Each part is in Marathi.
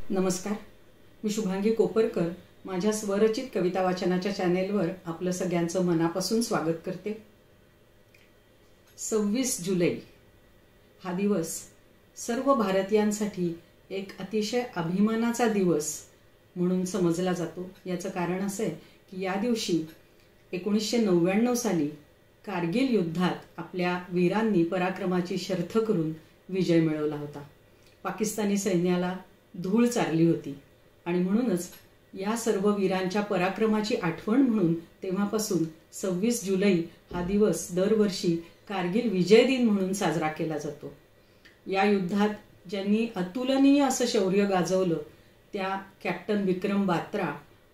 नमस्कार, मी शुभांगी कोपरकर माझ्या स्वरचित कविता वाचनाच्या चॅनेलवर आपलं सगळ्यांचं मनापासून स्वागत करते। 26 जुलै हा दिवस सर्व भारतीयांसाठी एक अतिशय अभिमानाचा दिवस म्हणून समजला जातो। याचं कारण असं आहे की या दिवशी 1999 साली कारगिल युद्धात आपल्या वीरांनी पराक्रमाची शर्थ करून विजय मिळवला होता। पाकिस्तानी सैन्याला धूळ चारली होती आणि म्हणूनच या सर्व वीरांच्या पराक्रमाची आठवण म्हणून तेव्हापासून 26 जुलै हा दिवस दरवर्षी कारगिल विजय दिन म्हणून साजरा केला जातो। या युद्धात ज्यांनी अतुलनीय असं शौर्य गाजवलं त्या कॅप्टन विक्रम बात्रा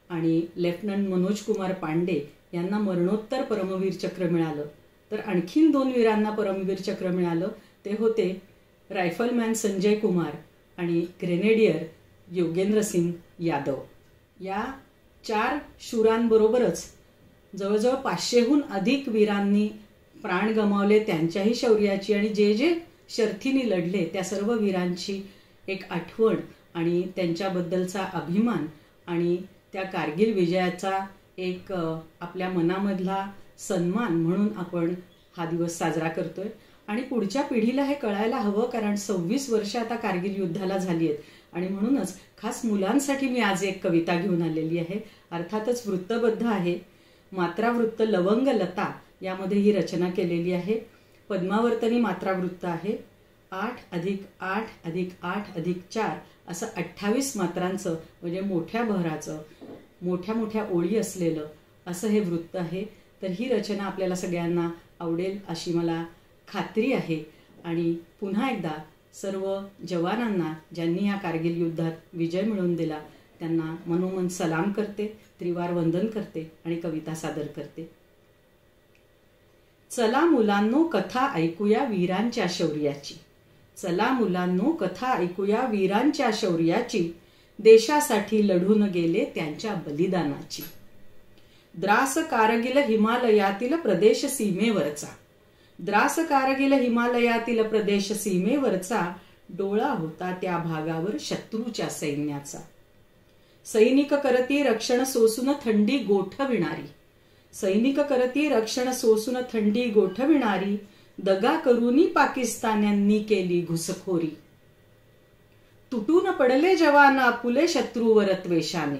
आणि लेफ्टनंट मनोज कुमार पांडे यांना मरणोत्तर परमवीर चक्र मिळालं। तर आणखीन 2 वीरांना परमवीर चक्र मिळालं, ते होते रायफलमॅन संजय कुमार आणि ग्रेनेडियर योगेंद्र सिंग यादव। या 4 शूरांबरोबरच जवळजवळ 500हून अधिक वीरांनी प्राण गमावले त्यांच्याही शौर्याची आणि जे जे शर्थीने लढले त्या सर्व वीरांची एक आठवण आणि त्यांच्याबद्दलचा अभिमान आणि त्या कारगिल विजयाचा एक आपल्या मनामधला सन्मान म्हणून आपण हा दिवस साजरा करतोय। आणि पुढच्या पिढीला हे कळायला हवं, कारण 26 वर्ष आता कारगिल युद्धाला झाली आहेत आणि म्हणूनच खास मुलांसाठी मी आज एक कविता घेऊन आलेली आहे। अर्थातच वृत्तबद्ध आहे, मात्रावृत्त लवंग लता यामध्ये ही रचना केलेली आहे। पद्मावर्तनी मात्रावृत्त आहे। 8+8+8+4 असं 28 मात्रांचं म्हणजे मोठ्या बहराचं मोठ्या मोठ्या ओळी असलेलं असं हे वृत्त आहे। तर ही रचना आपल्याला सगळ्यांना आवडेल अशी मला खात्री आहे। आणि पुन्हा एकदा सर्व जवानांना ज्यांनी या कारगिल युद्धात विजय मिळवून दिला त्यांना मनोमन सलाम करते, त्रिवार वंदन करते आणि कविता सादर करते। चला मुलांनो कथा ऐकूया वीरांच्या शौर्याची, चला मुलांनो कथा ऐकूया वीरांच्या शौर्याची, देशासाठी लढून गेले त्यांच्या बलिदानाची। द्रास कारगिल हिमालयातील प्रदेश सीमेवरचा, द्रास कारगिल हिमालयातील प्रदेश सीमेवरचा, डोळा होता त्या भागावर शत्रूच्या सैन्याचा। सैनिक करती रक्षण सोसून थंडी गोठविणारी, सैनिक करती रक्षण सोसून थंडी गोठविणारी, दगा करूनी पाकिस्तान्यांनी केली घुसखोरी। तुटून पडले जवान आपुले शत्रूवर त्वेषाने,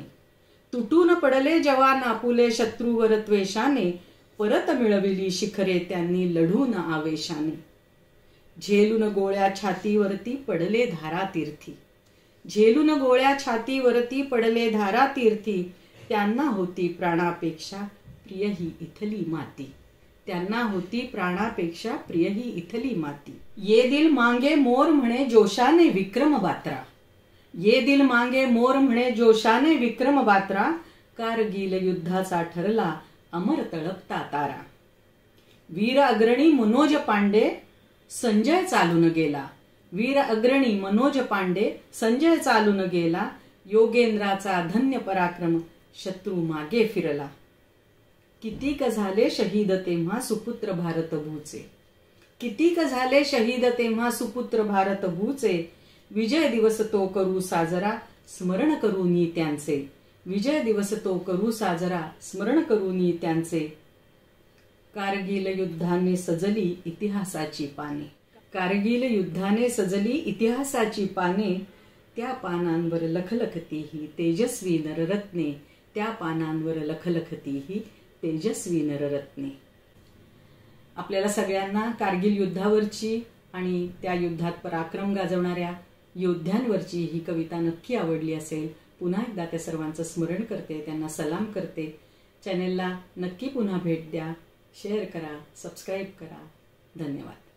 तुटून पडले जवान आपुले शत्रूवर त्वेषाने, परत मिळविली शिखरे त्यांनी लढून आवेशाने। झेलून गोळ्या छातीवरती पडले धारातीर्थी, झेलून गोळ्या छातीवरती पडले धारातीर्थी, त्यांना होती प्राणापेक्षा प्रिय ही इथली माती, त्यांना होती प्राणापेक्षा प्रिय ही इथली माती। ये दिल मांगे मोर म्हणे जोशाने विक्रम बात्रा, ये दिल मांगे मोर म्हणे जोशाने विक्रम बात्रा, कारगिल युद्धाचा ठरला अमर तळपता तारा। वीर अग्रणी मनोज पांडे संजय चालून गेला, वीर अग्रणी मनोज पांडे संजय चालून गेला, योगेंद्राचा धन्य पराक्रम शत्रू मागे फिरला। कितीक झाले शहीद तेव्हा सुपुत्र भारत भूचे, कितीक झाले शहीद तेव्हा सुपुत्र भारत भूचे, विजय दिवस तो करू साजरा स्मरण करूनी त्यांचे, विजय दिवस तो करू साजरा स्मरण करूनी त्यांचे। कारगिल युद्धाने सजली इतिहासाची पाने, कारगिल युद्धाने सजली इतिहासाची पाने, त्या पानांवर लखलखती ही तेजस्वी नररत्ने, त्या पानांवर लखलखती ही तेजस्वी नररत्ने। आपल्याला सगळ्यांना कारगिल युद्धावरची आणि त्या युद्धात पराक्रम गाजवणाऱ्या योद्ध्यांवरची ही कविता नक्की आवडली असेल। पुन्हा एकदा त्या सर्वांचं स्मरण करते, त्यांना सलाम करते। चॅनेलला नक्की पुन्हा भेट द्या, शेअर करा, सबस्क्राईब करा। धन्यवाद।